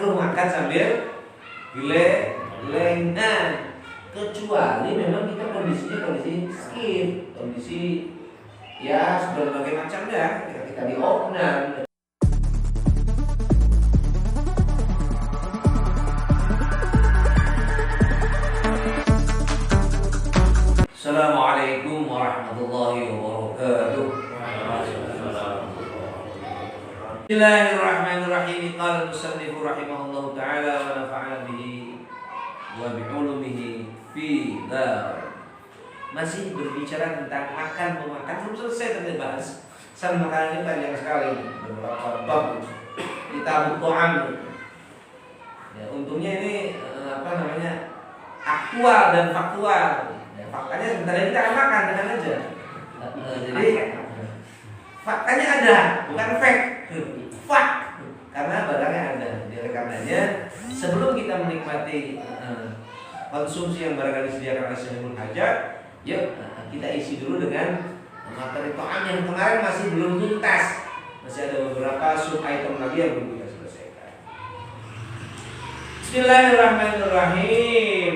makruh makan sambil gelengan, kecuali memang kita kondisi skip, kondisi ya berbagai macamnya ketika kita di opnam. Assalamualaikum warahmatullahi wabarakatuh. Bismillahirrahmanirrahim. Qala al-musannif rahimahullahu ta'ala wa nafa'ana bihi wa bi'ulumihi fi dar. Masih berbicara tentang makan memakan, belum selesai tadi bahas. Sama makanan ini panjang sekali, beberapa bab kitab Tu'am. Ya, untungnya ini aktual dan faktual. Ya, faktanya sebentar lagi kita akan makan dengan aja. Jadi faktanya ada, bukan fake. Fak, karena barangnya ada. Jadi karenanya sebelum kita menikmati konsumsi yang barangkali disediakan oleh Sahibul Hajat, yuk kita isi dulu dengan materi to'am yang kemarin masih belum tuntas. Masih ada beberapa sub item lagi yang belum kita selesaikan. Bismillahirrahmanirrahim.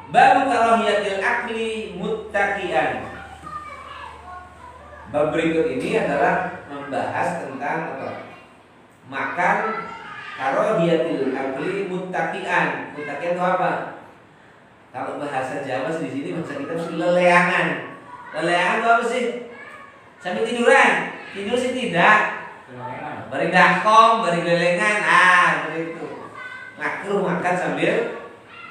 Babu karahiyatil akli muttaqian. Bab berikut ini adalah membahas tentang makan karahiyatil akli muttaqian. Muttaqian itu apa? Kalau bahasa Jawa di sini bahasa kita mesti leleangan. Leleangan itu apa sih? Sambil tiduran. Tidur sih tidak. Bari dakom, bari lelengan, begitu. Makruh makan sambil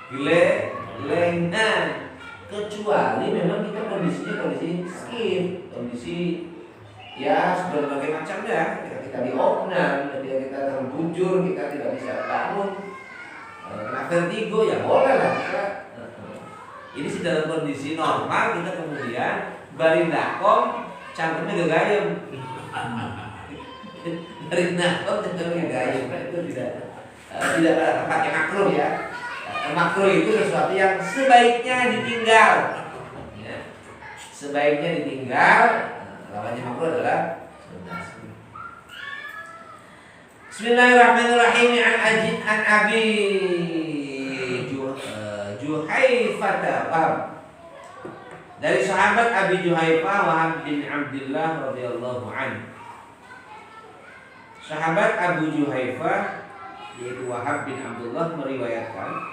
gelengan. Kecuali memang kita kondisi skip, kondisi ya berbagai macamnya. Ketika kita di opnam, ketika kita terbujur, kita tidak bisa bangun, kena vertigo, ya boleh lah. Ini sih dalam kondisi normal kita kemudian barindakom cangkemnya gegayem. Barindakom cangkemnya gegayem, itu tidak pada tempatnya makruh ya. Makruh itu sesuatu yang sebaiknya ditinggal. Ya. Sebaiknya ditinggal. Lawannya makruh adalah sunnah. Bismillahirrahmanirrahim. An Abi Juhaifah Wahab. Dari sahabat Abi Juhaifah Wahab bin Abdullah radhiyallahu anhu. Sahabat Abu Juhaifah yaitu Wahab bin Abdullah meriwayatkan,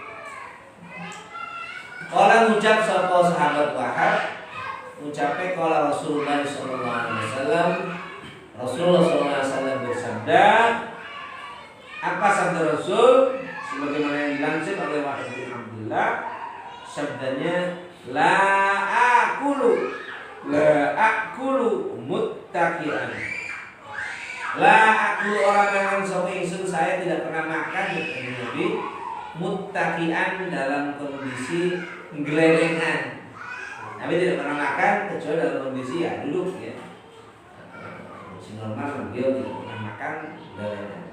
qala ngucap sapa sahabat Wahab, ngucape qala Rasulullah sallallahu alaihi wasallam, Rasulullah sallallahu alaihi wasallam bersabda. Apa sabda Rasul? Sebagaimana yang dilansir oleh Wahab bin Abdullah, sabdanya la akulu muttaqian. La akulu orang yang sapa ingsun, saya tidak pernah makan Nabi muttaqian dalam kondisi gelengan. Nabi tidak pernah makan kecuali dalam kondisi ya duduk ya. Kondisi normal beliau tidak pernah makan gelengan.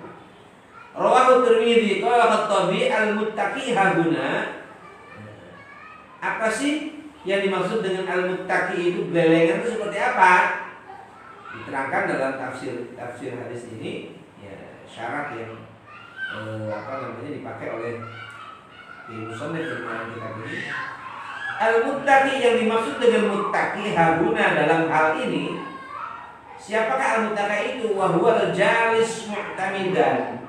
Rawahu Tirmidzi qala Khattabi al-muttaqi haguna. Apa sih yang dimaksud dengan al-muttaqi itu, gelengan itu seperti apa? Diterangkan dalam tafsir hadis ini ya, syarat yang dipakai oleh musannif dalam kitab ini. Al-muttaqi yang dimaksud dengan muttaqi haguna dalam hal ini, siapakah al-muttaqi itu? Wa huwa al-jalis mu'tamidan.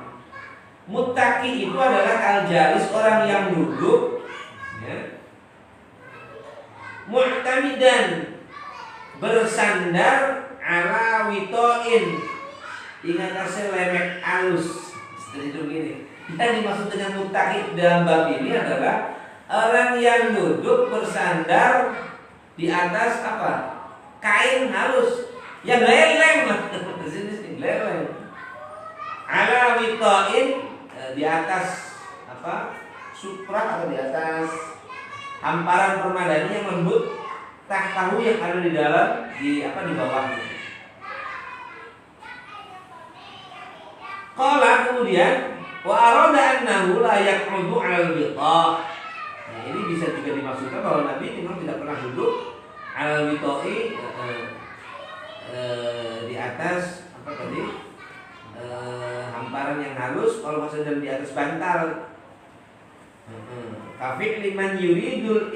Muttaqi itu adalah al-jalis, orang yang duduk ya. Mu'tamidan, bersandar ala witoin, ingat hasil lemek alus. Seperti itu begini. Yang dimaksud dengan muttaqi dalam bab ini adalah orang yang duduk bersandar di atas apa? Kain halus yang leleng lah. Di sini leleng. Ala witoin, di atas apa? Supra atau di atas hamparan permadani yang lembut, tahu yang ada di dalam di bawahnya. Qala kemudian wa arada annahu la yaqudu 'ala al-wita'. Nah, ini bisa juga dimaksudkan bahwa Nabi memang tidak pernah duduk 'ala al-wita'i di atas apa tadi? amalan yang halus kalau sedang di atas bantal. Kafik liman yuridul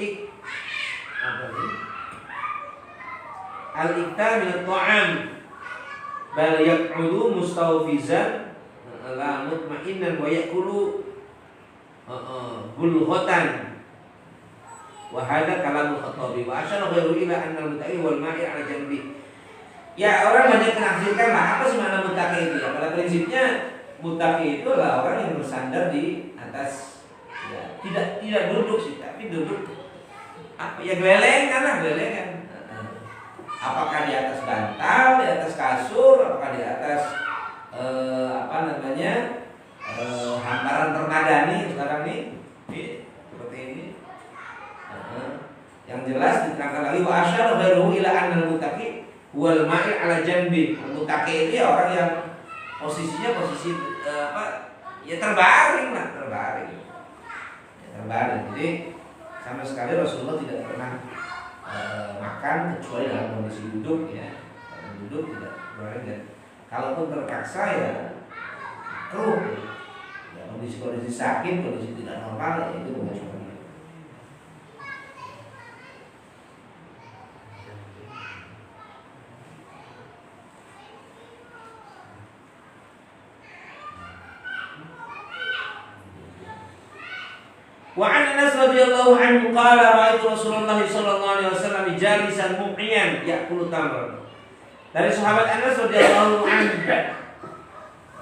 al-ikta min at-ta'am bal yaq'udu mustawfizan la mutma'innan wa ya'kulu bulghatan wa hadha kalamul Khattabi wa asyara ghairu ila anna al-mutaqi wal ma'i 'ala janbi. Ya, orang banyak menafsirkan lah apa sih makna muttaqi itu ya. Pada prinsipnya muttaqi itu lah orang yang bersandar di atas, ya, tidak duduk sih, tapi duduk apa ya, gelengan lah, gelengan. Apakah di atas bantal, di atas kasur, apakah di atas hamparan permadani sekarang nih seperti ini. Yang jelas diterangkan lagi wa asyara ghairu ila anna al-muttaqi wal ma'i 'ala janbi. Muttaqi itu ya orang yang posisinya posisi ya terbaring lah, terbaring. Ya, terbaring. Jadi sama sekali Rasulullah tidak pernah makan kecuali dalam kondisi duduk ya. Kalau duduk tidak berbaring, dan kalaupun terpaksa ya keruh. Ya, kondisi sakit, kondisi tidak normal ya, itu bukan cuma. Wa 'an Anas radhiyallahu anhu qala ra'aitu Rasulullah sallallahu alaihi wasallam jalisan muqiyan ya'kulu tamran. Dari sahabat Anas radhiyallahu anhu,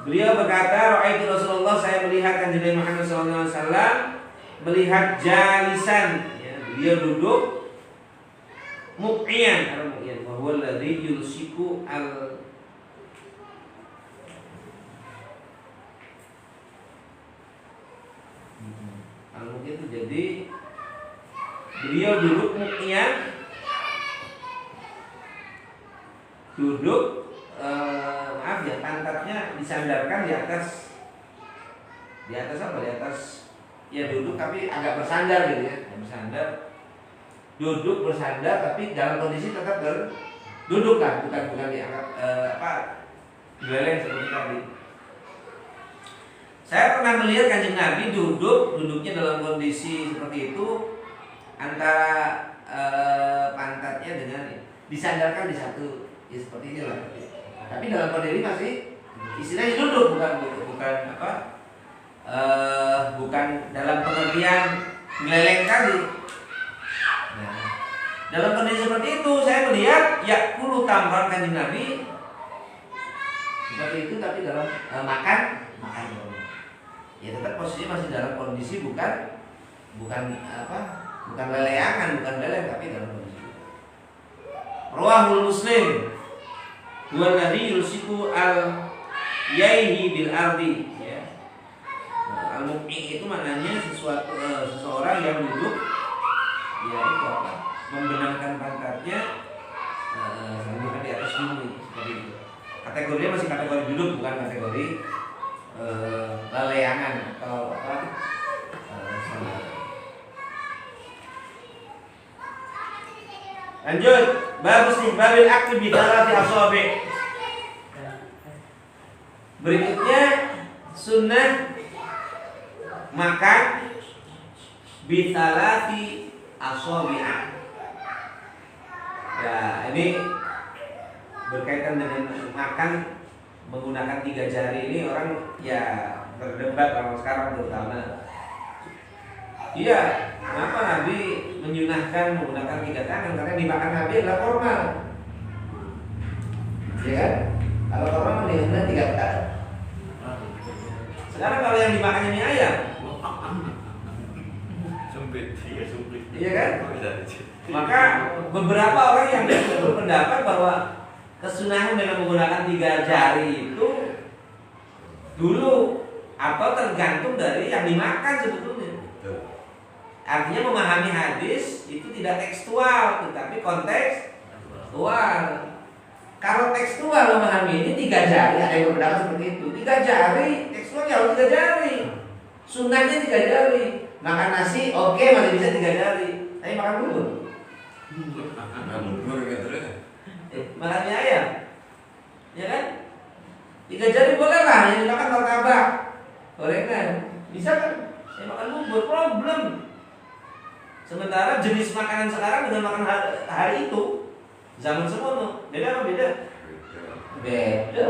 beliau berkata, ra'aitu Rasulullah, saya melihat Kanjeng Muhammad sallallahu alaihi wasallam melihat jalisan, ya, beliau duduk muqiyan, wa huwa alladhi yulsiku itu, jadi beliau duduk muqiyan, duduk pantatnya disandarkan di atas apa, di atas ya, duduk tapi agak bersandar gitu ya, bersandar, duduk bersandar tapi dalam kondisi tetap duduk lah, bukan diangkat geleng seperti tadi. Saya pernah melihat Kanjeng Nabi duduknya dalam kondisi seperti itu, antara pantatnya dengan disandarkan di satu, ya seperti inilah. Tapi dalam kondisi masih istilahnya duduk, bukan dalam pengertian meleleng tadi. Nah, dalam kondisi seperti itu saya melihat ya'kulu tamran Kanjeng Nabi seperti itu, tapi dalam makan. Ya tetap posisinya masih dalam kondisi bukan leleangan, bukan leleng, tapi dalam kondisi. Rawahul Muslim. Huwa alladhi yulsiku al-yaihi bil ardi, ya. Al-muqi itu maknanya seseorang yang duduk, ya itu apa? Membenamkan pantatnya bukan di atas bumi, seperti itu. Kategorinya masih kategori duduk, bukan kategori leleangan atau lanjut, bab istihbabil akli bi thalathi asabi'. Berikutnya sunnah makan bi thalathi asabi'. Ya, ini berkaitan dengan makan menggunakan 3 jari. Ini orang ya berdebat orang sekarang terutama. Iya, kenapa Nabi menyunahkan menggunakan 3 tangan? Karena dimakan Nabi adalah formal. Ya kan? Kalau formal menggunakan 3 tangan. Sekarang kalau yang dimakan ini ayam, iya kan? Maka beberapa orang yang berpendapat bahwa kesunahan dengan menggunakan 3 jari itu dulu atau tergantung dari yang dimakan sebetulnya. Artinya memahami hadis itu tidak tekstual, tetapi kontekstual. Kalau tekstual memahami ini 3 jari, ada yang berpendapat seperti itu. 3 jari, tekstual harus 3 jari. Sunnahnya 3 jari. Makan nasi, oke, masih bisa 3 jari. Tapi makan bubur. Makannya ayam, ya kan? 3 jari boleh lah, yang dimakan martabak. Bisa kan? Saya makan bubur, problem. Sementara jenis makanan sekarang dengan makan hari itu zaman semono beda apa beda? Beda.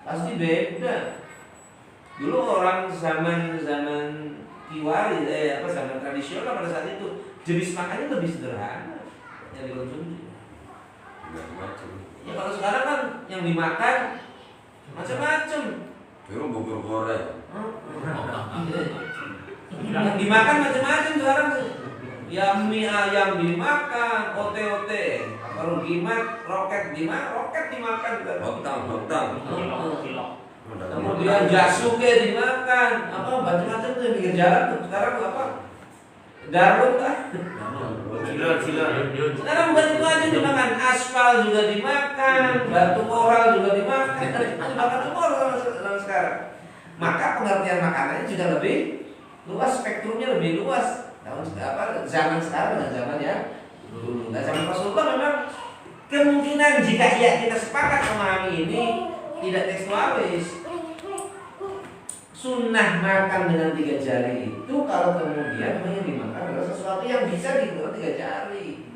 Pasti beda. Dulu orang zaman kiwari, zaman tradisional pada saat itu jenis makannya lebih sederhana yang dikonsumsi. Ya kalau sekarang kan yang dimakan macam-macam. Itu bubur goreng. Yang dimakan macam-macam sekarang. Ya mie ayam dimakan, ote-ote. Kalau gimat, roket dimakan. Hotang. Kemudian jasuke dimakan. Apa macam-macam tuh yang pinggir jalan tuh. Sekarang apa? Garut kan? Sekarang bukan itu aja dimakan, aspal juga dimakan, batu koral juga dimakan. Dimakan semua orang sekarang. Maka pengertian makanannya juga lebih luas, spektrumnya lebih luas. Zaman sekarang dan zaman yang dulu. Nah, zaman Rasulullah memang kemungkinan jika kita sepakat memahami ini tidak tekstualis. Sunnah makan dengan 3 jari itu kalau kemudian yang dimakan adalah sesuatu yang bisa dibuat 3 jari.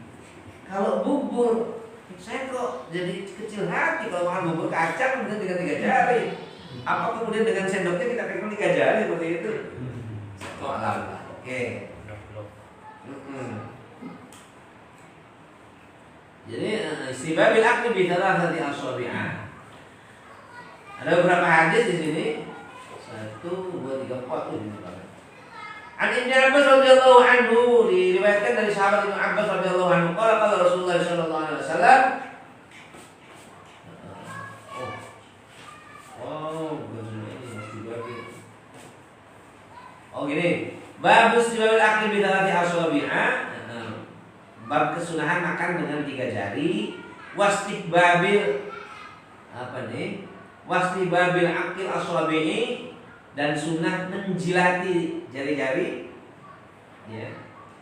Kalau bubur, saya kok jadi kecil hati kalau makan bubur kacang dengan 3 jari. Apa kemudian dengan sendoknya kita pegang 3 jari seperti itu? Soalan. Oke. Jadi istibabil akli bi thalathati asabi'ah. Ada beberapa hadis di sini. 1, 2, 3, 4 ini. An Ibnu Abbas radhiyallahu anhu diriwayatkan dari sahabat Ibnu Abbas radhiyallahu anhu qala Rasulullah sallallahu alaihi wasallam. Gini. Bab istibabil akli bi thalathati asabi'ah. Bab kesunahan makan dengan 3 jari. Wastihbabil Wastihbabil akil asabi'i, dan sunnah menjilati jari-jari, ya.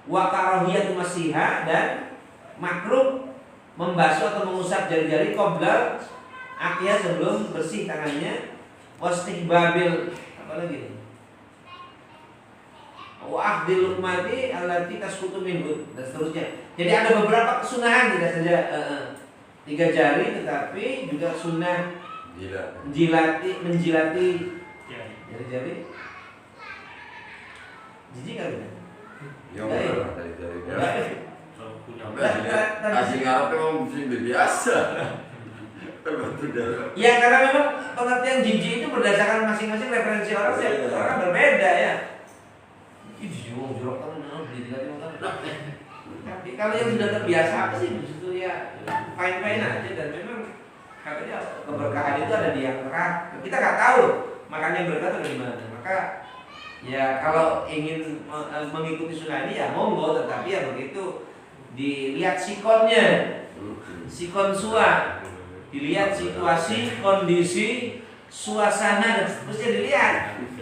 Wa karahiyatu masiha, dan makruh membasuh atau mengusap jari-jari qabla akiyah, sebelum bersih tangannya. Wastihbabil wa akhdil luqmati allati tasqutu minhu, dan seterusnya. Jadi ada beberapa kesunahan, tidak saja 3 jari, tetapi juga sunnah menjilati jari-jari. Jijik kali ya? Ya, jari-jari. Asing Arab memang biasa. Ya, karena memang pengertian jijik itu berdasarkan masing-masing referensi orang, orang berbeda ya. Jorok kan, tapi kalau yang sudah terbiasa apa sih itu ya fine aja, dan memang katanya keberkahan itu ada di yang terang. Kita nggak tahu makannya berkah dari mana. Maka ya kalau ingin mengikuti sunnah ini ya monggo, tetapi ya begitu dilihat sikonnya, sikon suah, dilihat situasi, kondisi, suasana, dan seterusnya dilihat.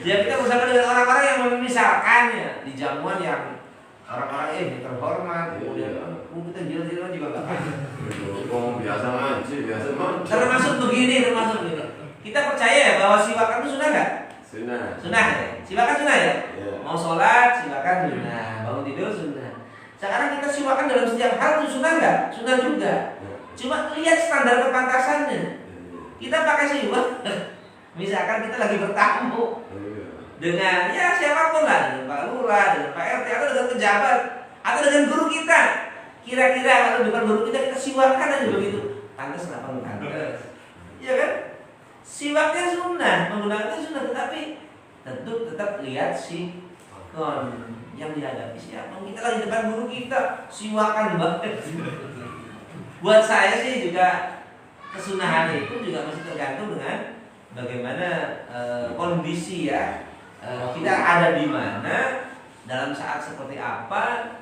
Jadi kita bersama dengan orang-orang yang memisalkannya di jamuan yang orang-orang terhormat, kemudian kita jalan-jalan juga nggak apa. Biasa manci. Termasuk begini. Kita percaya ya bahwa siwakan itu sunnah nggak? Sunnah ya. Siwakan sunnah ya. Mau sholat siwakan sunnah, bangun tidur sunnah. Sekarang kita siwakan dalam setiap hal itu sunnah nggak? Sunnah juga. Cuma lihat standar kepantasannya. Kita pakai siwak. Misalkan kita lagi bertamu dengan ya siapapun lah, dengan Pak Lurah, dengan Pak RT, atau dengan pejabat, atau dengan guru kita. Kira-kira kalau depan guru kita siwakan aja begitu. Pantas nggak perlu pantas? Iya kan? Siwaknya sunnah, menggunakannya sunnah, tetapi tentu tetap lihat sikon yang dihadapi siapa. Kita lagi depan guru kita, siwakan banget. Buat saya sih juga kesunahan itu juga masih tergantung dengan bagaimana kondisi ya, kita ada di mana, dalam saat seperti apa.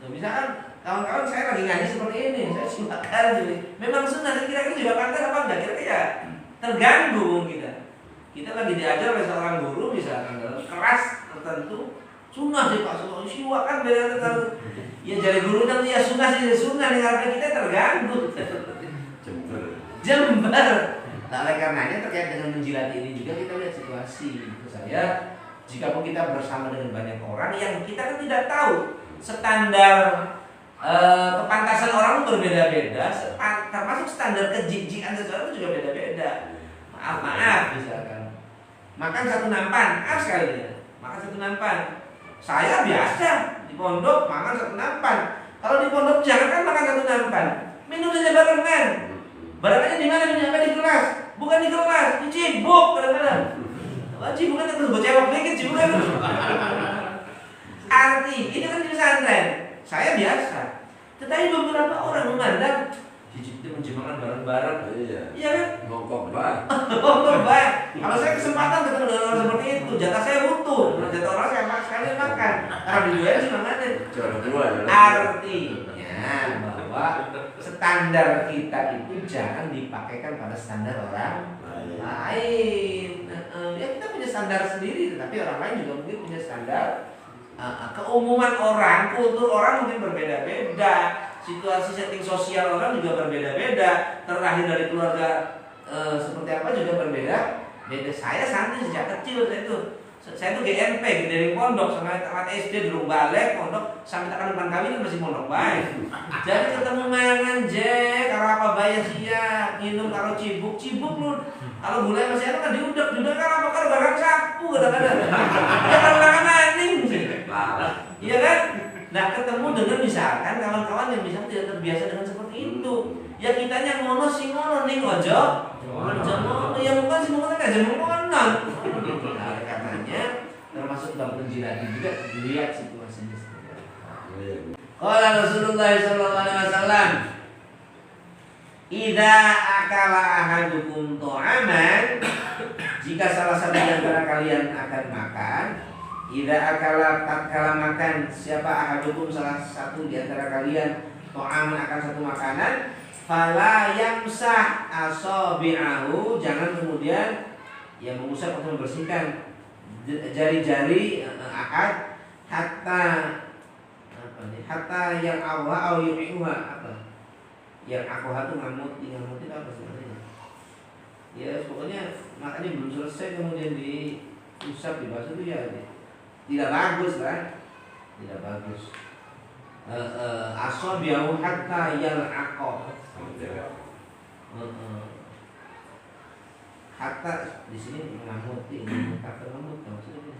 Misalkan kawan-kawan saya lagi ngaji seperti ini, saya silakan jadi memang sunnah, kira-kira juga pantas apa enggak, kira-kira ya terganggu kita lagi diajar oleh seorang guru misalkan dalam kelas tertentu, sunnah sih Pak, silakan beda ya jadi guru kan ya sunnah nih, karena kita terganggu jember. Nah, oleh karenanya terkait dengan menjilati ini juga kita lihat situasi. Itu saya Jika pun kita bersama dengan banyak orang yang kita kan tidak tahu standar kepantasan orang berbeda-beda, termasuk standar kejijikan seseorang itu juga beda-beda. Maaf misalkan makan satu nampan, sekali ya. Makan satu nampan. Saya biasa di pondok makan satu nampan. Kalau di pondok jangan kan makan satu nampan. Minum saja barengan. Barengannya di mana? Minumnya di gelas. Bukan di gelas, di cibuk kadang-kadang. Cibukan terus bocewok dikit cibukan. Arti ini kan di pesantren. Saya biasa. Tetapi beberapa orang memandang itu menjemakan bareng-bareng. Iya kan? Ngokok banget. Ngokok banget. Kalau saya kesempatan ketemu dengan orang seperti itu, jatah saya utuh. Jatah orang saya sekali makan. Kalau di dua sih mana? Artinya bahwa standar kita itu jangan dipakaikan pada standar orang lain. Ya kita punya standar sendiri, tapi orang lain juga mungkin punya standar. Keumuman orang, kultur orang mungkin berbeda-beda, situasi setting sosial orang juga berbeda-beda, terlahir dari keluarga seperti apa juga berbeda. Beda. Saya santri sejak kecil saya tuh GMP, dari pondok sampai tamat SD dulu balik pondok sampai tekan depan kawin masih pondok baik. Jadi ketemu mangan je, kalau apa bayar siap, minum kalau cibuk lu. Kalau gulai masih ada kan diudek kan apa kalau barang sapu kadang-kadang. Ya kan maning sih. Iya kan? Nah ketemu dengan misalkan kawan-kawan yang misalnya tidak terbiasa dengan seperti itu, ya kitanya ngono sing ngono ning ojo ngono ya bukan sing ngono kan aja ngono. Nah katanya termasuk bab penjilati juga dilihat situasinya seperti apa. Qala Rasulullah sallallahu alaihi wasallam, idza akala ahadukum ta'aman, jika salah satu di antara kalian akan makan, idza akala tatkala makan siapa ahadukum salah satu di antara kalian ta'aman akan satu makanan, fala yamsah asabi'ahu, jangan kemudian yang mengusap atau membersihkan jari-jari ahad hatta yang Allah au yu'iha apa? Yang aku itu ngamuti apa sebenarnya? Ya pokoknya makanya belum selesai kemudian diusap dibasuh itu ya tidak bagus kan? Tidak bagus. Asabi'ahu hatta yal'aqah. Hatta di sini mengamuti, kata ngamut maksudnya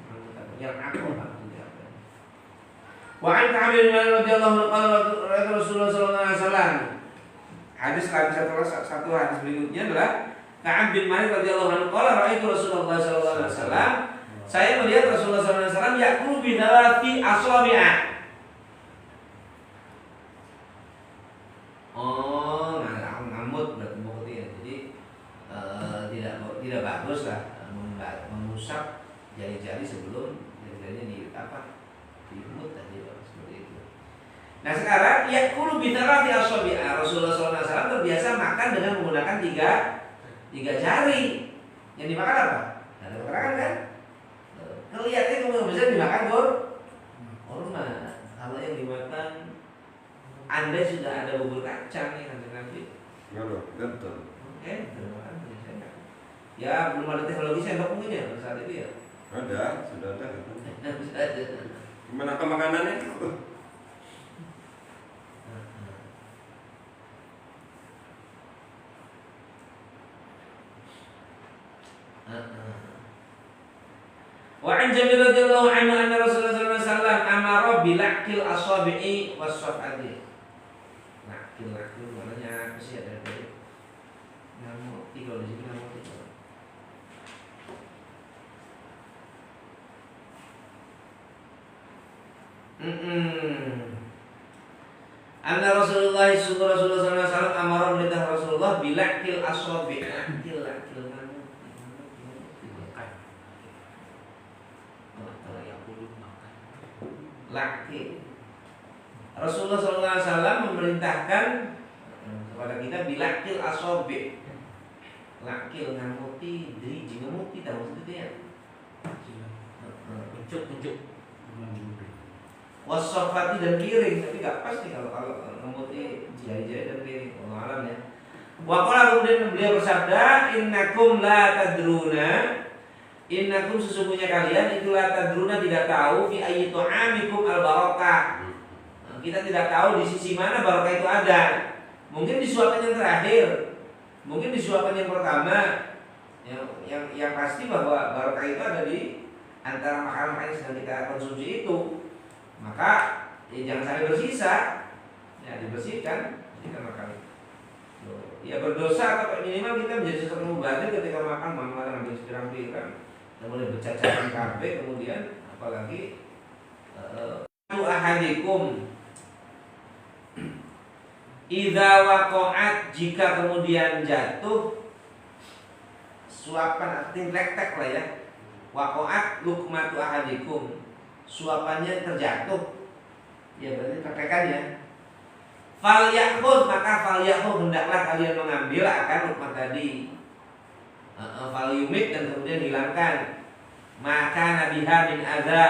yang aku maksudnya apa? Wa an Ka'ab bin Malik radhiyallahu anhu qala Rasulullah sallallahu alaihi wasallam. Hadis satu hadis berikutnya adalah Ka'ab bin Malik radhiyallahu anhu qala ra'aitu Rasulullah sallallahu alaihi wasallam. Saya melihat Rasulullah sallallahu alaihi wasallam ya'kulu bi thalathi asabi'a. Oh, ngamut berarti maksudnya. Jadi tidak bagus lah mengusap jari-jari sebelum jari-jarinya diemut tadi seperti itu. Nah sekarang ya'kulu bi thalathi asabi'a. Rasulullah SAW terbiasa makan dengan menggunakan tiga jari. Yang dimakan apa? Ada keterangan kan? Kelihatannya kemudian bisa dimakan kurma. Kalau yang dimakan Anda sudah ada bubur kacang nih nanti. Enggak betul. Oke, ya belum ada teknologi sendok mungkin ya pada saat itu ya. Ada, sudah ada. Gimana ke makanannya? Wa an Jabir radhiyallahu anhu anna Rasulullah sallallahu alaihi wasallam amara bi la'kil asabi'i was-safati. La'kil maknanya apa sih ada tadi? Ngamuk kalau di sini ngamuk itu. Anna Rasulullah sallallahu alaihi wasallam amara perintah Rasulullah bi la'kil asabi'. La'kil ngamuk. Laki. Rasulullah SAW memerintahkan kepada kita bilakil asobe, lakil ngamuti, driji ngamuti, tahu maksudnya ya? Unjuk. Wasofati dan kiring, tapi nggak pasti kalau ngamuti jari-jari dan kiring. Allah alam ya. Waqala kemudian beliau bersabda, innakum la tadruna Innakum sesungguhnya kalian itulah tadruna tidak tahu fi ayyi tu'amikum al barakah. Kita tidak tahu di sisi mana barokah itu ada. Mungkin di suapan yang terakhir, mungkin di suapan yang pertama. Yang pasti bahwa barokah itu ada di antara makanan yang sedang kita konsumsi itu. Maka ya jangan sampai bersisa. Ya dibersihkan, makan. Ya berdosa atau minimal kita menjadi sesuatu mubazir ketika makan ambil pirang-pirang. Kemudian bercacaran kabeh, kemudian apalagi ahadikum idza waqa'at, jika kemudian jatuh suapan artinya lektek lah ya. Waqa'at luqmatu ahadikum, suapannya terjatuh. Ya berarti tetekan ya. Falyakhud, maka falyakhud hendaklah kalian mengambil akan lukmat tadi. Falyumit, dan kemudian hilangkan maka nabiha min adza.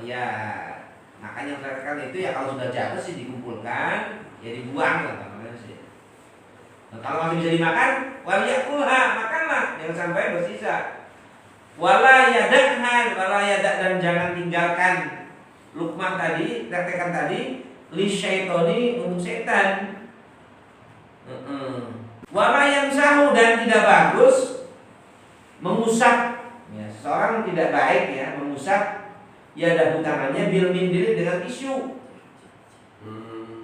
Ya makan yang tertekan itu ya kalau sudah jatuh sih dikumpulkan, ya dibuang lah namanya sih. Nah, kalau masih bisa dimakan, waliyakulha, makanlah, jangan sampai bersisa. Wala yadakhan, wala yadak, dan jangan tinggalkan lukmah tadi, tetekan tadi, li syaitoni, untuk setan. Wala yamsahu, dan tidak bagus mengusap. Ya, seorang tidak baik ya mengusap yadahu, tangannya bil mindil, dengan tisu.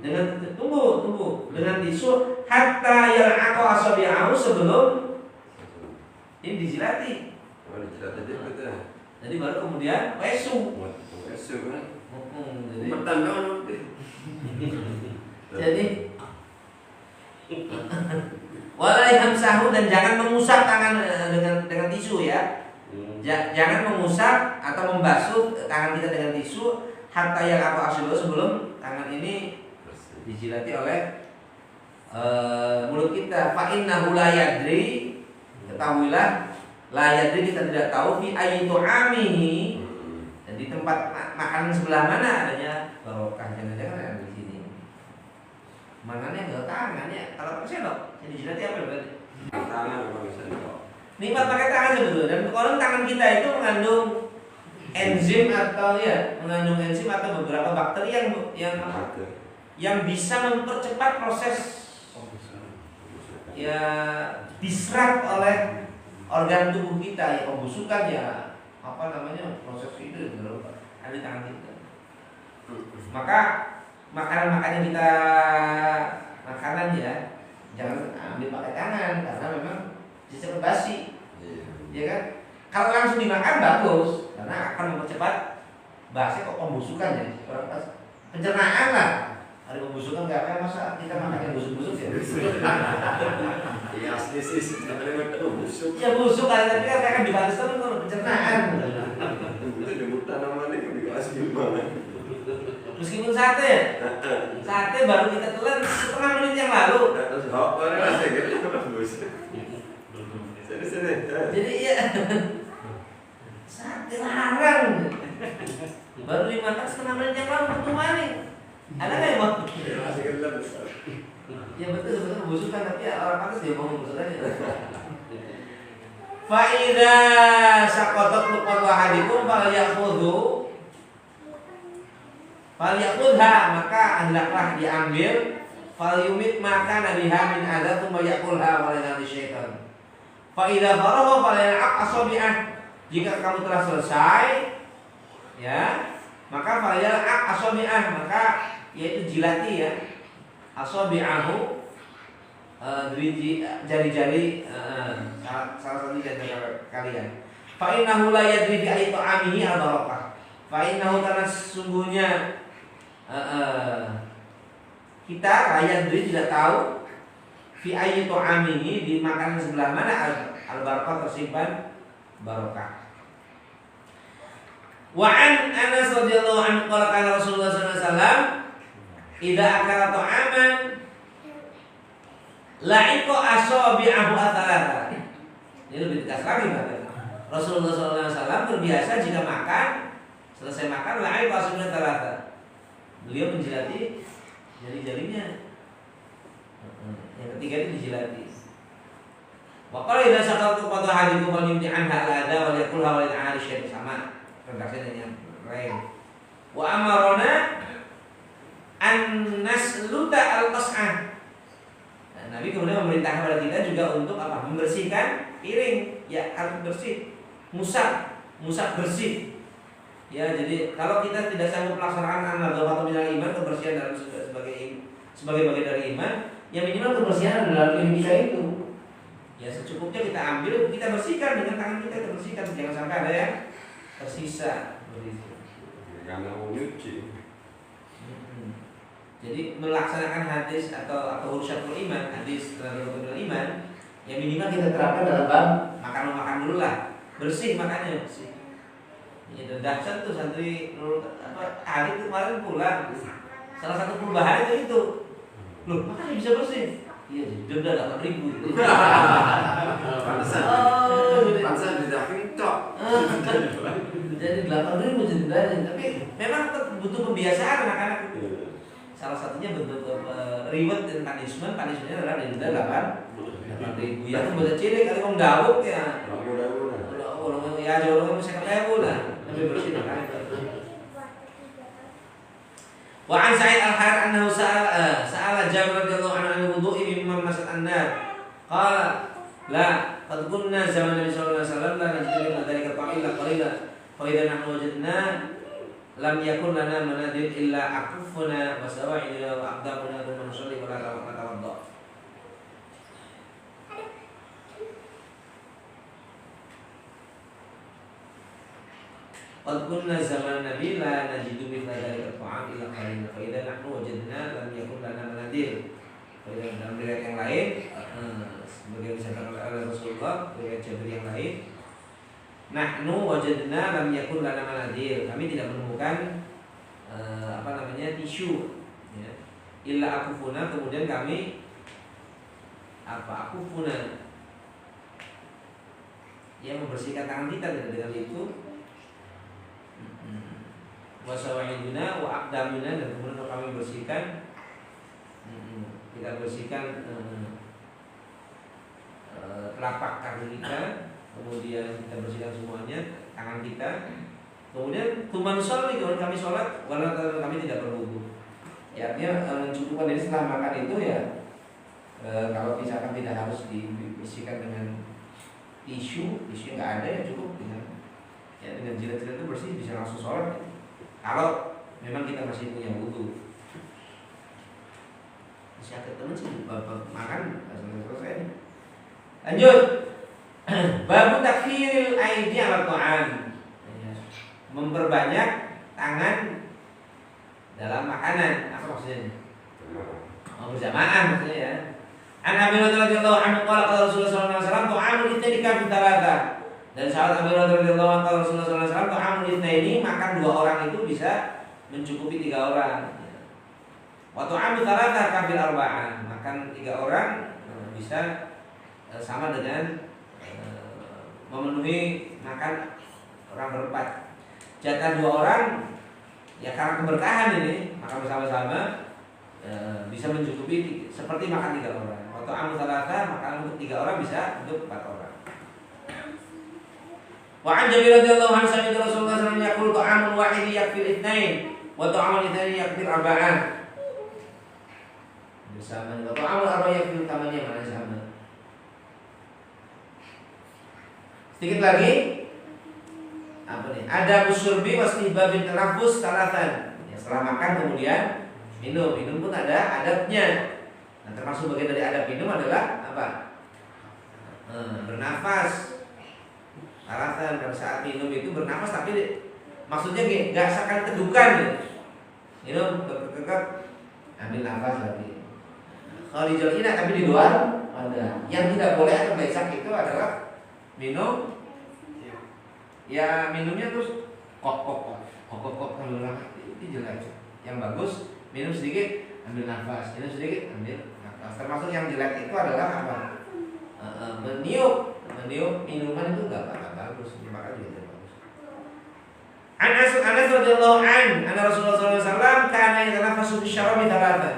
Dengan tunggu dengan tisu hatta yal'aqu asabi'ahu, sebelum ini dijilati. Jadi baru kemudian wesu. Jadi wala yamsahu, dan jangan mengusap tangan dengan tisu ya. Jangan mengusap atau membasuh tangan kita dengan tisu hatta yal'aqu asabi'ahu, sebelum tangan ini dijilati oleh mulut kita. Fa innahu la yadri, ketahuilah, la yadri, kita tidak tahu fi ayyi tu'amihi, dan di tempat makanan sebelah mana adanya barokah. Jangan-jangan ada di sini. Mangannya enggak tangannya. Kalau pakai sendok, jadi dijilati apa berarti? Tangan kalau bisa dikok. Nikmat pakai tangan sebetulnya. Dan konon tangan kita itu mengandung enzim atau mengandung enzim atau beberapa bakteri yang bisa mempercepat proses ya diserap oleh organ tubuh kita, ya pembusukan, ya apa namanya, proses itu ada di tangan kita. Maka makanan kita ya jangan ambil pakai tangan, karena memang bisa basi, ya kan? Kalau langsung dimakan bagus, karena akan mempercepat basi kok pembusukan ya, pencernaan lah. Ada pembusukan nggak kan, masa kita makan yang busuk-busuk ya? Iya asli sih, sebenarnya busuk. Ya busuk kan, tapi kan akan dibatas kan pencernaan. Itu debut tanaman itu dikasih gimana? Meskipun sate baru kita telan setengah menit yang lalu. Terus hop, saya gitu busuk. Sini. Jadi ya sate larang. Baru dimakan setengah menit yang lalu untuk nih. Ada nggak ya bang? Masih gelap. Ya betul, sebetulnya busukan, tapi ya orang pantas dia ngomong busukannya. Fa'idha sakotot luqmat wahadikum falyakudha, maka hendaklah diambil. Falyumit, maka nabiha min adza tsumma yakulha wa la syaitan. Fa'idha faragha falyal'aq asabi'ah, jika kamu telah selesai ya, maka falyal'aq asabi'ah, maka yaitu jilati ya, asabi'ahu, jari-jari salah satu jari kalian. Fa innahu la yadri bi ayyi ta'amihi al-barakah. Fa innahu, karena sesungguhnya kita la yadri, tidak tahu fi ayyi ta'amihi, di makanan sebelah mana al-barakah tersimpan barokah. Wa an Anas radhiyallahu anhu qala kana Rasulullah sallallahu alaihi wasallam idza akala ta'aman la'iqa asabi'ahu athalatha. Ini lebih tegas lagi berarti. Rasulullah sallallahu alaihi wasallam terbiasa jika makan, selesai makan la'iqa asabi'ahu athalatha. Beliau menjilati jari-jarinya. Yang ketiga ini dijilati. Wa qala idza saqatu qad hadikum wal yumti anha al-adha wal yaqulha wal arish sama. Redaksinya yang lain. Wa amarona an nasluta al-qas'ah. Nah, Nabi kemudian memerintahkan kepada kita juga untuk apa? Membersihkan piring. Ya, harus bersih. Musab bersih. Ya, jadi kalau kita tidak sanggup melaksanakan an-nadhafatu minal iman, kebersihan dalam sebagai bagian dari iman, yang minimal kebersihan dalam diri kita itu. Ya, secukupnya kita ambil, kita bersihkan dengan tangan kita bersihkan, jangan sampai ada yang tersisa begitu. Karena mau nyuci. Jadi melaksanakan hadis atau urusan iman, hadis tentang iman, yang minimal kita terapkan dalam bab makan dulu lah, bersih makannya bersih. Ya, dan dahsyat tuh santri hari itu kemarin pulang, salah satu perubahan itu, loh makanya bisa bersih. Iya, jadi denda 8.000. Pantesan tidak cok. Jadi 8.000 dendanya, tapi memang butuh kebiasaan anak-anak itu. Salah satunya bentuk reward dan punishment-nya adalah denda 8.000. Ya kan baca cilik kali orang dawuk ya. Orang ya orang bisa ketemu lah. Lebih bersih kan. Wa an Sa'id al-Har annahu sa'ala Jabir radhiyallahu anhu an wudu'i mimma masat an-nar. Qala la qad kunna zaman Nabi sallallahu alaihi wasallam la najidu min dzalika illa qalila. Fa idza nahnu wajadna lam yakun lana manadil illa akufuna wa sawa'ina wa aqdamuna thumma nusalli wa la tawadda. Qad kunna zaman Nabi la najidu min dzalika ta'am illa qalila fa idza nahnu wajadna lam yakun lana manadil. Dalam riwayat yang lain sebagai disampaikan oleh Rasulullah, riwayat Jabir yang lain, nahnu wajadna lam yakun lana manadil. Kami tidak menemukan tisu ya. Illa akufuna, kemudian kami akufuna yang membersihkan tangan kita dengan itu, wasawa'iduna wa aqdamuna, dan kemudian kami bersihkan, kita bersihkan telapak kaki kita, kemudian kita bersihkan semuanya tangan kita, kemudian tuman sholli, kemudian kami sholat walau kami tidak berwudu. Ya, artinya mencukupkan dari setelah makan itu ya, kalau misalkan tidak harus dibersihkan dengan tisu nggak ada ya, cukup dengan jilat-jilat itu bersih, bisa langsung sholat. Kalau memang kita masih punya wudu. Siapa teman sih makan selesai. Lanjut. Babu takfiril aidi ala ta'am. Memperbanyak tangan dalam makanan. Apa maksudnya? Berjamaah maksudnya ya. An Abi Hurairah radhiyallahu anhu qala Rasulullah sallallahu alaihi wasallam ta'amul itsnika bi thalatha. Dan sahabat Abi Hurairah radhiyallahu anhu qala Rasulullah sallallahu alaihi wasallam ta'amul itsnaini, makan dua orang itu bisa mencukupi tiga orang. Wa ta'amul thalatha kabil arba'ah, makan tiga orang bisa sama dengan memenuhi makan orang berempat. Jatah dua orang ya karena keberkahan ini, makan bersama-sama bisa mencukupi seperti makan tiga orang. Waktu amu salasa, makan untuk tiga orang bisa untuk 4 orang. Wa an Jabir radhiyallahu anhu sami Rasulullah sallallahu alaihi wasallam yaqul ta'amul wahidi yakfil itsnain wa ta'amul itsnain yakfil arba'an. Bersama wa ta'amul arba'a yakfil tamanya mana sama. Sedikit lagi apa nih? Ada usurbi wasnibabin tanafus salatan. Ya, setelah makan kemudian minum pun ada adabnya. Nah, termasuk bagian dari adab minum adalah apa? Bernafas. Salatan, pada saat minum itu bernafas, tapi maksudnya nggak sekali tedukan gitu. Minum kekek, ambil nafas lagi. Kalau di Jawa tapi di luar ada. Yang tidak boleh atau besak itu adalah minum. Ya minumnya terus kok kalau itu jelek. Yang bagus minum sedikit ambil nafas, minum sedikit ambil nafas. Termasuk yang jelek itu adalah apa? Meniup minuman itu nggak bagus, dimakan juga tidak bagus. Anas radhiyallahu anna Rasulullah sallallahu alaihi wasallam kana yatanafasu fi syarabi thalatha.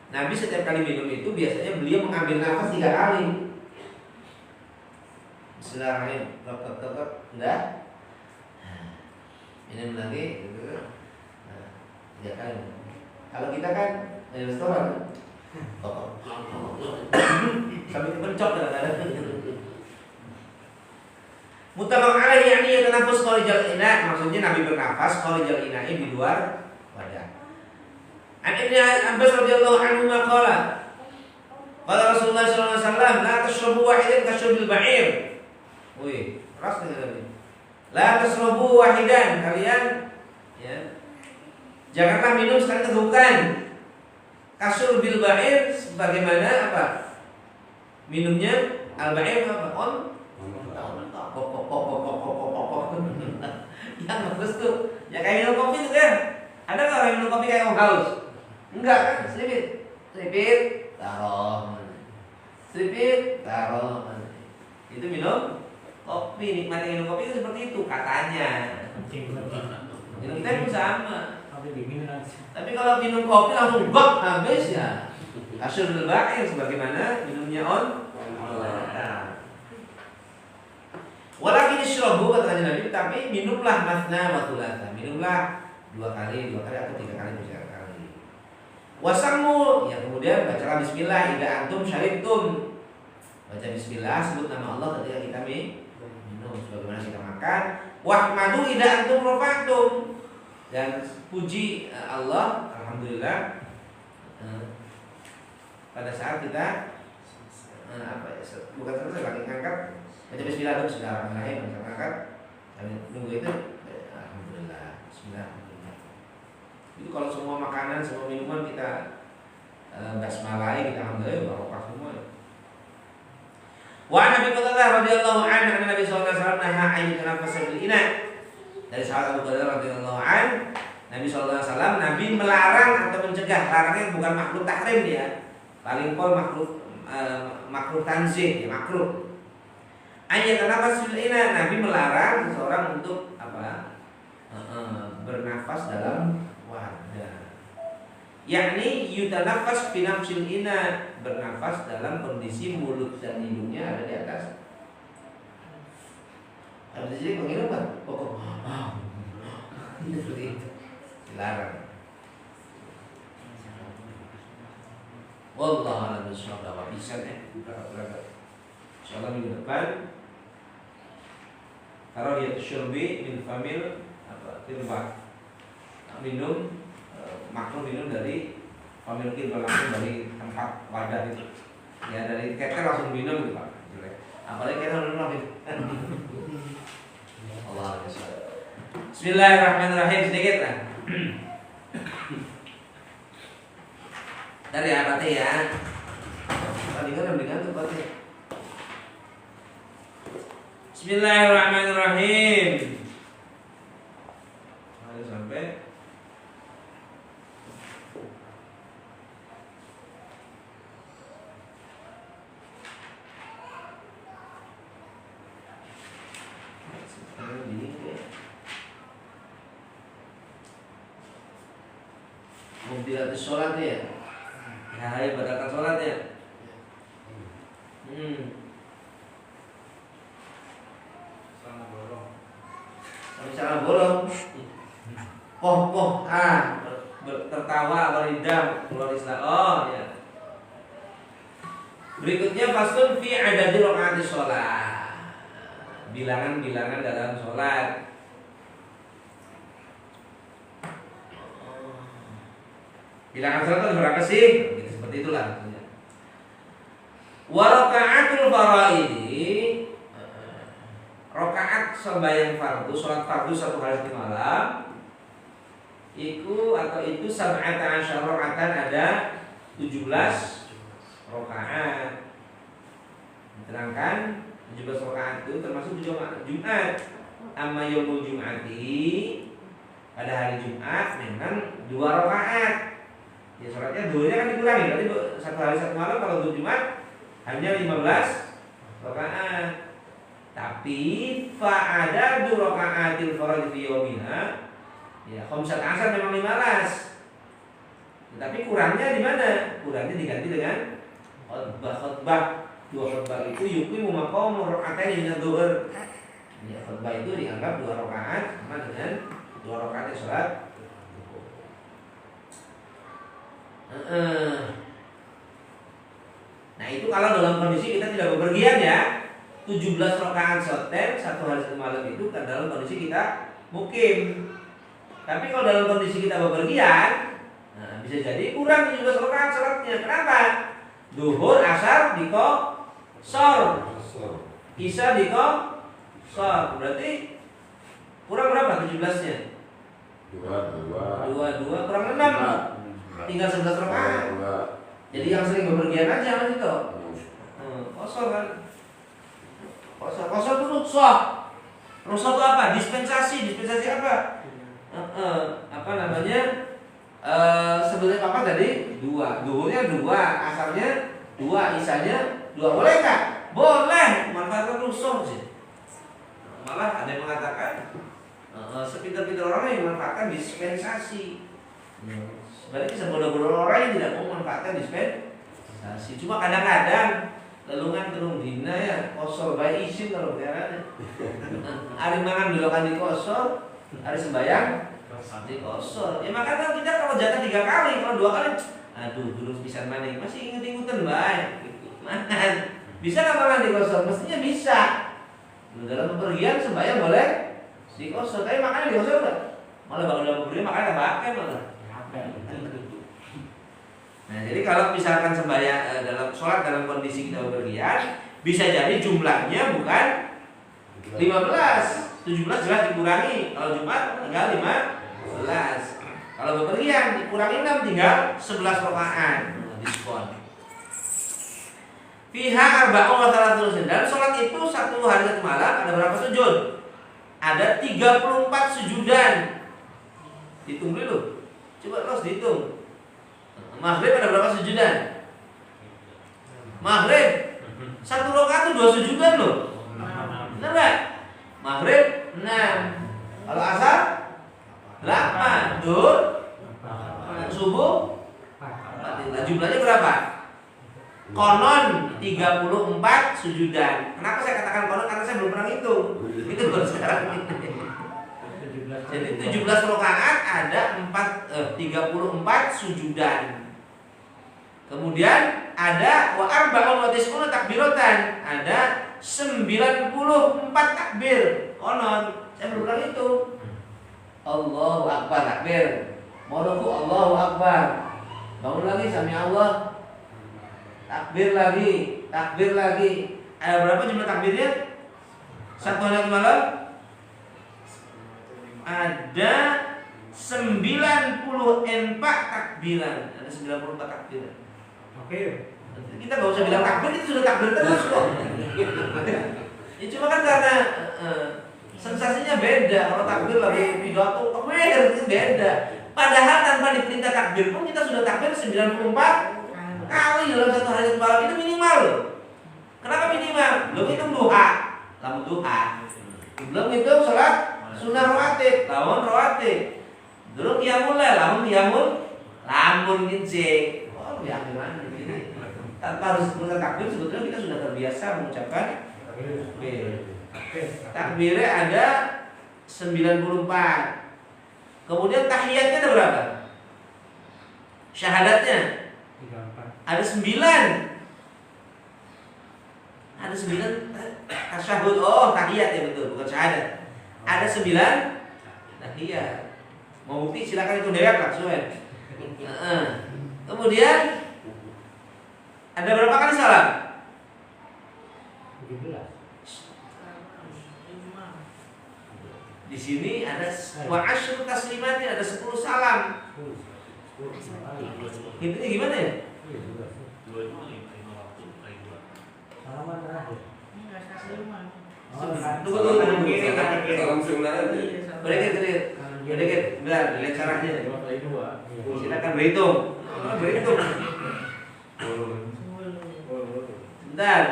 Nabi setiap kali minum itu biasanya beliau mengambil nafas 3 kali. Bismillahirrahmanirrahim. Tok. Enggak? Minum lagi gitu. Nah, 3 kali. Kalau kita kan di restoran sampai kepencok kadang-kadang. Muttafaq alaihi yakni yatanafas kharijal ina, maksudnya Nabi bernafas kharijal ina di luar wadah. An Ibnu Abbas radhiyallahu anhu qala qala Rasulullah sallallahu alaihi wasallam la tashrabu wahidan kashrabil ba'ir. Wih, keras dengan ini. La tashrabu wahidan, kalian ya. Janganlah minum sekali tegukan. Kashrabil ba'ir sebagaimana apa? Minumnya al-ba'ir apa? Yang bagus tuh. Ya kayak minum kopi tuh kan. Ada nggak orang minum kopi kayak orang haus? Enggak kan? Selipit, taruh. Selipit, taruh. Itu minum kopi. Nikmati minum kopi itu seperti itu katanya. Minum teh pun sama. Tapi kalau minum kopi langsung gok habis ya. Asyurul ba'ir sebagaimana minumnya on. Walakin isyrabu kata Nabi, tapi minumlah masna wa thulatha. Minumlah 2 kali atau 3 kali, 4 kali. Wasamu, ya kemudian bacalah bismillah idza antum syaribtum. Baca bismillah, sebut nama Allah ketika kita minum sebagaimana kita makan. Wahmadu idza antum rafa'tum. Dan puji Allah, alhamdulillah pada saat kita bukan selesai lagi ngangkat. Baca bismillah dulu, bismillahirrahmanirrahim. Baca angkat. Nunggu itu alhamdulillah, bismillah. Itu kalau semua makanan, semua minuman kita basmalai, kita alhamdulillah barokah semua. Wa Nabi Qatadah radhiyallahu anhu anna Nabi sallallahu alaihi wasallam naha an yatanaffasa bil ina. Dari sahabat Abu Hurairah radhiyallahu anhu, Nabi sallallahu alaihi wasallam Nabi melarang atau mencegah. Larangnya bukan makruh tahrim ya. Paling pol makruh tanzih, ya makruh. Ayat nafas bil ina, Nabi melarang seseorang untuk apa? Bernafas dalam wadah. Yakni yutanafas fi nafsil ina, bernafas dalam kondisi mulut dan hidungnya ada di atas. Habis itu menghirup kan? Pokok. Seperti itu. Dilarang. Wallahu a'lam bishawab. Wa bisa berapa? Insyaallah minggu depan karahiyat syurbi min famil apa tirbah, minum makruh minum dari famil tirbah, langsung dari tempat wadah itu ya, dari keker langsung minum gitu Pak, jelek. Apalagi kita minum lagi. Allah Akbar. Bismillahirrahmanirrahim, sedikit lah. Dari apa teh ya? Tadi kan udah digantung Pak. Bismillahirrahmanirrahim. Mari sampai Mubdilatus sholat ya. Ya, batalkan sholat ya. Cara bolong, tertawa, beridam, keluar istilah. Oh ya. Berikutnya fasun fi adadi rakaat sholat. Bilangan-bilangan dalam sholat. Bilangan sholat itu berapa sih? Gitu, seperti itulah. Wa raka'atul faraidi, rakaat sembahyang fardu, sholat fardu 1 hari 1 malam. Itu sab'ata asyara rakaatan, ada 17 rakaat. Diterangkan 17 rakaat itu termasuk juga Jumat. Amma yaumul jum'ati, pada hari Jumat memang 2 rakaat. Ya sholatnya 2-nya kan dikurangi, berarti 1 hari 1 malam kalau untuk Jumat hanya 15 rakaat. Tapi fa'ada 2 rakaatil fardhi fi yaumiha, ya khamsat asar memang 15. Tetapi kurangnya di mana? Kurangnya diganti dengan khutbah. Dua khutbah itu yuqimu maqam raka'atain min adz-dzuhur. Ya, khutbah itu dianggap 2 rakaat sama dengan 2 rakaat salat. Nah, itu kalau dalam kondisi kita tidak bepergian ya. 17 rakaat soten 1 hari 1 malam itu kan dalam kondisi kita mukim. Tapi kalau dalam kondisi kita bepergian, nah, bisa jadi kurang 17 rakaat salatnya. Kenapa? Duhur, asar, sor, isya sor. Berarti kurang berapa 17-nya? 2 kurang 6. Tinggal 11 rakaat. Jadi yang sering bepergian aja Mas itu. Kosor kan. Kosor itu rukhsah. Rukhsah itu apa? Dispensasi apa? Apa namanya? Sebenarnya apa tadi? 2. Duhurnya 2, asarnya 2, isanya 2. Boleh nggak? Boleh. Manfaatkan rukhsah sih. Malah ada yang mengatakan sepintar-pintar orang yang memanfaatkan dispensasi. Berarti sebodoh-bodoh orang yang tidak mau memanfaatkan dispensasi. Cuma kadang-kadang lelungan tenung dina ya kosor bayi isin kalau biaranya. Hari mangan belokan di kosor, hari sembayang di kosor. Ya makanya kita kalau jatah 3 kali, kalau 2 kali, aduh terus bisa maning masih inget-ingetan baik. Man, bisa nggak mangan di kosor? Mestinya bisa. Dalam bepergian sembayang boleh di kosor, tapi makan di kosor enggak? Malah bangun dalam bepergian makan tak pakai malah. Nah, jadi kalau misalkan sembahyang dalam sholat dalam kondisi kita bepergian, bisa jadi jumlahnya bukan 15, 17 jelas dikurangi. Kalau Jumat tinggal 15. Kalau bepergian dikurangi 6 tinggal 11 rakaat. Diskon. Fiha arba'un wa thalathun. Dalam sholat itu 1 hari 1 malam ada berapa sujud? Ada 34 sujudan. Hitung dulu. Coba terus dihitung. Maghrib ada berapa sujudan? Maghrib 1 rakaat itu 2 sujudan loh. Benar nggak? Maghrib 6. Kalau asar 8. Zuhur subuh 4. Nah, jumlahnya berapa? Konon 34 sujudan. Kenapa saya katakan konon? Karena saya belum pernah hitung. Itu baru sekarang ini. Jadi 17 rakaat ada 34 sujudan. Kemudian ada wa arba'un wa tis'una takbiratan, ada 94 takbir. Konon, saya belum pernah hitung. Allahu akbar takbir. Mau ruku Allahu akbar. Bangun lagi sami Allah. Takbir lagi. Ada berapa jumlah takbirnya? 1 hari malam ada 94 takbiran. Ada 94 takbiran. Oke. Kita nggak usah bilang takbir, itu sudah takbir terus kok. Ya cuma kan karena sensasinya beda. Kalau takbir lagi pidato, takbir itu beda. Padahal tanpa diperintah takbir pun kita sudah takbir 94 kali dalam 1 hari 1 malam. Itu minimal loh. Kenapa minimal? Belum hitung duha, lamun duha. Belum hitung sholat sunnah rawatib, lamun rawatib. Belum qiyamul lail, lamun ngecek. Oh, ya gimana ini? Tanpa harus mengucapkan takbir, sebetulnya kita sudah terbiasa mengucapkan takbir. Takbirnya ada 94. Kemudian tahiyatnya ada berapa? Syahadatnya ada 9. Ada 9 tasyahud. Oh, tahiyat ya betul, bukan syahadat. Ada 9 tahiyat. Mau bukti silakan itu dewek langsung. Kemudian ada berapa kali salam? 17. Di sini ada wa asyru taslimatnya, ada 10 salam. Intinya gimana ya? Salaman terakhir. Tunggu. Salam sunnah aja. Berdeket, benar, lihat caranya. Silakan berhitung. Bentar.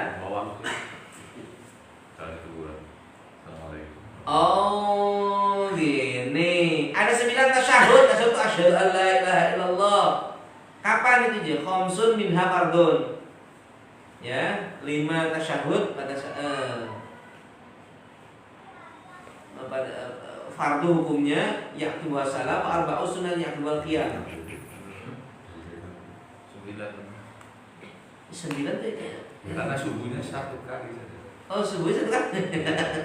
Oh, gini. Ada 9 tasyahud, tasyahud itu asyhadu an la ilaha illallah. Kapan itu je? Khamsun minha fardun. Ya, 5 5 tasyahud pada fardu hukumnya yaktubu salam, arba'u sunan yaktubu qiyam. 9 tuh kayaknya. Karena subuhnya 1 kali saja. Oh, subuh itu kan?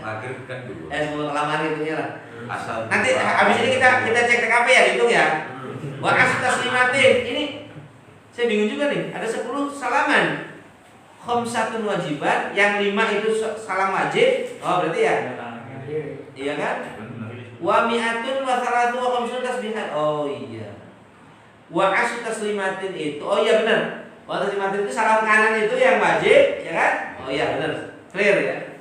Maghrib kan 2. Sebelum kelamar itu ya lah. Asal Nanti habis ini kita cek TKP ya, hitung ya. Wa taslimatin. Ini saya bingung juga nih. Ada 10 salaman. Khamsatun wajiban, yang 5 itu salam wajib. Oh, berarti ya? Iya kan? Wa mi'atun wa salatu wa khamsun tasbihat. Oh iya. Wa taslimatin itu. Oh iya benar. Wa taslimatin itu salam kanan itu yang wajib, ya kan? Oh iya benar. Clear ya?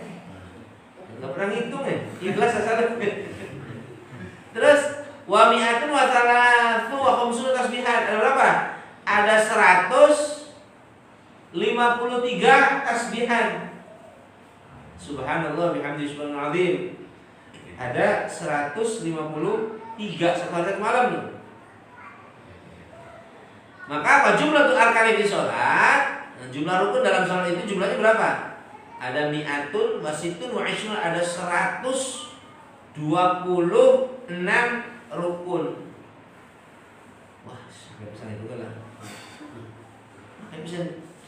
Enggak pernah ngitung ya? Ikhlas asal. Terus wa mi'atun wa salatu wa khamsun tasbihat. Ada berapa? Ada 153 tasbihan. Subhanallah bihamdihi subhanal azim. Ada 153 satu malam nih. Maka jumlah arkani fi sholat, jumlah rukun dalam sholat itu jumlahnya berapa? Ada mi'atun wasitun wa ishrun, ada 126 rukun. Wah, sampai pesan itu kan lah.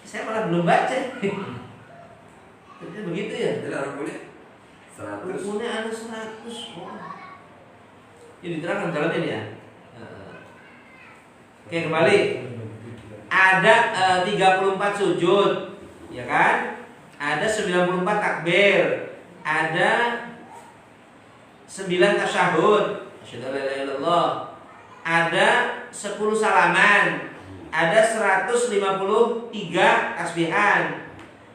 Saya malah belum baca. Jadi begitu ya? Jadi rukunnya 100. Rukunnya ada 100. Oh. Ini diterangkan dalam ini ya. Oke, kembali. Ada 34 sujud, ya kan? Ada 94 takbir, ada 9 tasyahud, asyhadu an la ilaha illallah, ada 10 salaman, ada 153 tasbihan.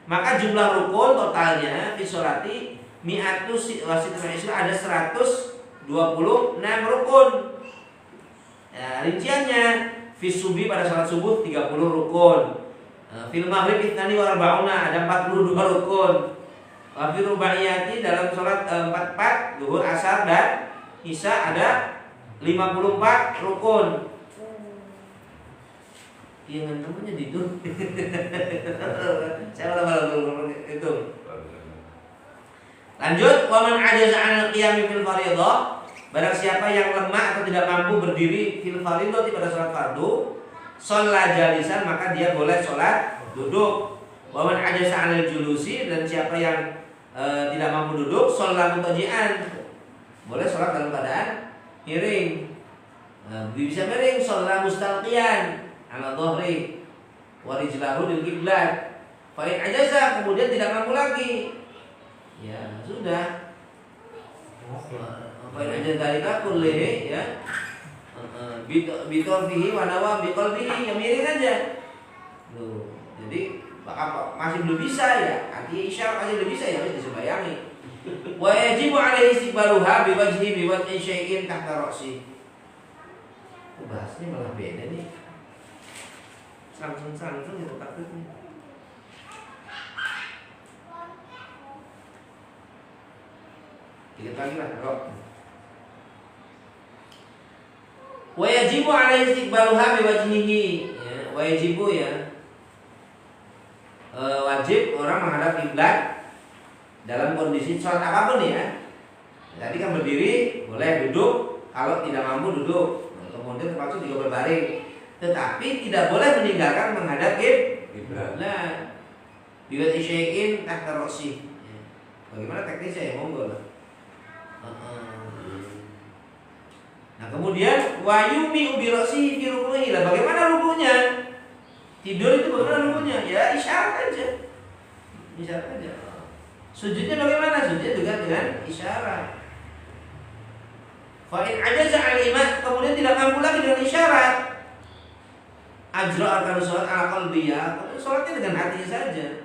Maka jumlah rukun totalnya fi sholati mi'atu wasitun ada 126 rukun. Ya, rinciannya fi subuh pada salat subuh 30 rukun. Fil maghrib itnani wa arba'una ada 42 rukun. Wa fi rubaiyati dalam salat 44 zuhur, asar dan isya ada 54 rukun. Iya kan temennya itu. Saya malah itu. Lanjut, wa man ajaza 'anil qiyami fil fardhah. Barang siapa yang lemah atau tidak mampu berdiri fil fardhah pada salat fardu, shalla jalisan, maka dia boleh salat duduk. Wa man ajaza 'anil julusi, dan siapa yang tidak mampu duduk, shalla mutaji'an. Boleh salat dalam keadaan miring. Bisa miring, shalla mustalqiyan ala dhahri wa rijlahu lil qiblat. Fa in ajaza, kemudian tidak mampu lagi, ya sudah. Fa in ajaza dalika kullihi, ya bitorfihi wa nawa biqalbihi, ya miring aja. Loh, jadi masih belum bisa ya, artinya isyarat masih belum bisa ya, harus disebayangi. Wa yajibu alaihi istiqbaluha biwajhi biwajhi syai'in tahta ra'si. Bahasnya malah beda nih. Langsung gitu takutnya. Dikit lagi lah kalau. Wa yajibu alaihi istiqbaluha biwajhihi. Ya, wa yajibu ya. Wajib orang menghadap kiblat dalam kondisi sholat apapun ya. Tadi kan berdiri, boleh duduk, kalau tidak mampu duduk. Kemudian termasuk juga berbaring. Tetapi tidak boleh meninggalkan menghadap kiblat. Nah, biwat isyai'in tahta ra'si. Bagaimana teknisnya ya, monggo lah. Nah, kemudian wayumi ubi ra'si fi rukunihi. Lah bagaimana rukunya? Tidur itu bagaimana rukunya? Ya isyarat aja. Isyarat aja. Sujudnya bagaimana? Sujudnya juga dengan isyarat. Fa in ajaza al-imam, kemudian tidak mampu lagi dengan isyarat. Ajra arkanus sholat ala qalbiyah, sholatnya dengan hatinya saja.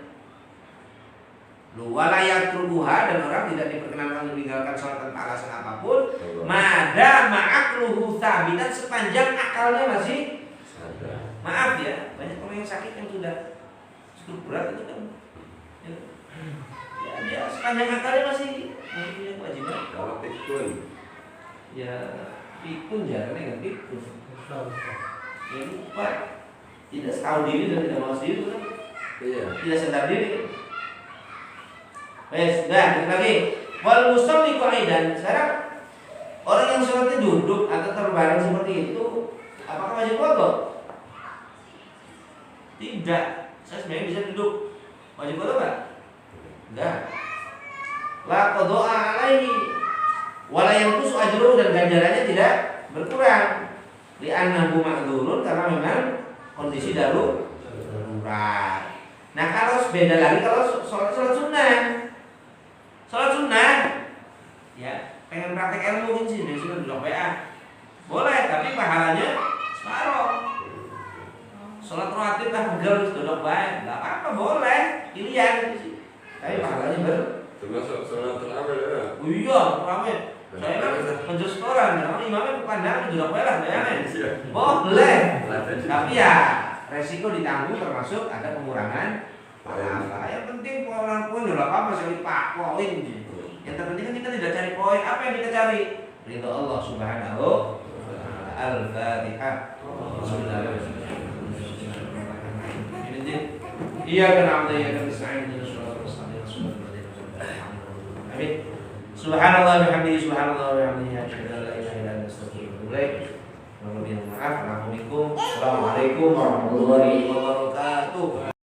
Lu walayat rubuha, dan orang tidak diperkenankan meninggalkan sholat tanpa alasan apapun. Mada ma'akluhu thabitan, sepanjang akalnya masih sadar. Maaf ya, banyak orang yang sakit yang sudah cukup berat itu kan. Ya dia sepanjang akalnya masih punya kewajiban. Kalau pikun, Ya pikun jangan dengan pikun. Ya lupa, tidak tahu diri dan tidak mawas diri kan? iya. Tidak sadar diri. Wes, dah, lagi. Wal musalli qa'idan. Sekarang orang yang sholatnya duduk atau terbaring seperti itu, apakah wajib wudu? Tidak. Saya sebenarnya bisa duduk. Wajib wudu enggak? Enggak. La qada'a alaihi. Wala yanqusu ajruhu, dan ganjarannya tidak berkurang. Li annahu ma'dzurun, karena memang kondisi darurat. Nah, kalau beda lagi kalau sholat sunnah. Sholat sunnah, ya pengen praktek ilmu mungkin sih, biasanya duduk WA. Boleh, tapi pahalanya separuh. Sholat rawatib lah pegel duduk baik, nggak apa-apa, boleh, pilihan sih. Tapi pahalanya Termasuk sholat terawih ya. oh iya, terawih. Saya kan menjus koran, karena imamnya pandang duduk baik lah, bayangin. Boleh, tapi ya resiko ditanggung, termasuk ada pengurangan pahala. Yang penting poin udah apa sih Pak poin gitu. Yang terpenting kan kita tidak cari poin. Apa yang kita cari? Ridho Allah Subhanahu wa ta'ala. Al-Fatihah. Bismillahirrahmanirrahim. Ini iya kan amda ya kan sa'in dan sallallahu alaihi wasallam. Amin. Subhanallah bihamdihi subhanallah wa bihamdihi asyhadu an la ilaha illa anta astaghfiruka wa atubu ilaik. Mohon maaf. Assalamualaikum warahmatullahi wabarakatuh.